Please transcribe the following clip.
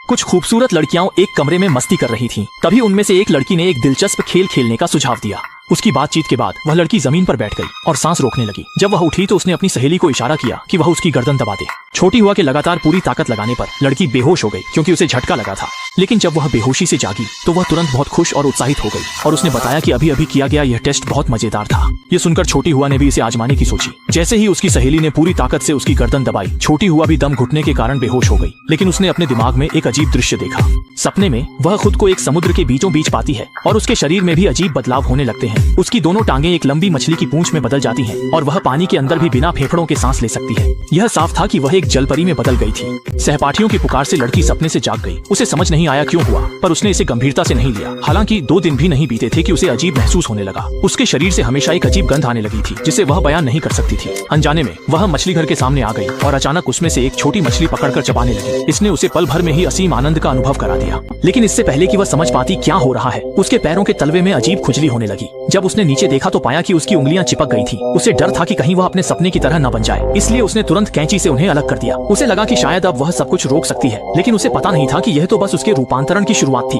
कुछ खूबसूरत लड़कियां एक कमरे में मस्ती कर रही थीं। तभी उनमें से एक लड़की ने एक दिलचस्प खेल खेलने का सुझाव दिया। उसकी बातचीत के बाद वह लड़की जमीन पर बैठ गई और सांस रोकने लगी। जब वह उठी तो उसने अपनी सहेली को इशारा किया कि वह उसकी गर्दन दबा दे। छोटी हुआ के लगातार पूरी ताकत लगाने पर लड़की बेहोश हो गई क्योंकि उसे झटका लगा था। लेकिन जब वह बेहोशी से जागी तो वह तुरंत बहुत खुश और उत्साहित हो गई और उसने बताया कि अभी अभी किया गया यह टेस्ट बहुत मजेदार था। ये सुनकर छोटी हुआ ने भी इसे आजमाने की सोची। जैसे ही उसकी सहेली ने पूरी ताकत से उसकी गर्दन दबाई, छोटी हुआ भी दम घुटने के कारण बेहोश हो गई। लेकिन उसने अपने दिमाग में एक अजीब दृश्य देखा। सपने में वह खुद को एक समुद्र के बीचों बीच पाती है और उसके शरीर में भी अजीब बदलाव होने लगते हैं। उसकी दोनों टांगे एक लंबी मछली की पूंछ में बदल जाती हैं और वह पानी के अंदर भी बिना फेफड़ों के सांस ले सकती है। यह साफ था कि वह एक जलपरी में बदल गई थी। सहपाठियों की पुकार से लड़की सपने से जाग गई। उसे समझ नहीं आया क्यों हुआ, पर उसने इसे गंभीरता से नहीं लिया। हालांकि 2 दिन भी नहीं बीते थे कि उसे अजीब महसूस होने लगा। उसके शरीर से हमेशा एक अजीब गंध आने लगी थी जिसे वह बयान नहीं कर सकती थी। अनजाने में वह मछली घर के सामने आ गई और अचानक उसमें से एक छोटी मछली पकड़कर चबाने लगी। इसने उसे पल भर में ही असीम आनंद का अनुभव करा दिया। लेकिन इससे पहले कि वह समझ पाती क्या हो रहा है, उसके पैरों के तलवे में अजीब खुजली होने लगी। जब उसने नीचे देखा तो पाया कि उसकी उंगलियां चिपक गई थी। उसे डर था कि कहीं वह अपने सपने की तरह न बन जाए, इसलिए उसने तुरंत कैंची से उन्हें अलग कर दिया। उसे लगा कि शायद अब वह सब कुछ रोक सकती है, लेकिन उसे पता नहीं था कि यह तो बस उसके रूपांतरण की शुरुआत थी।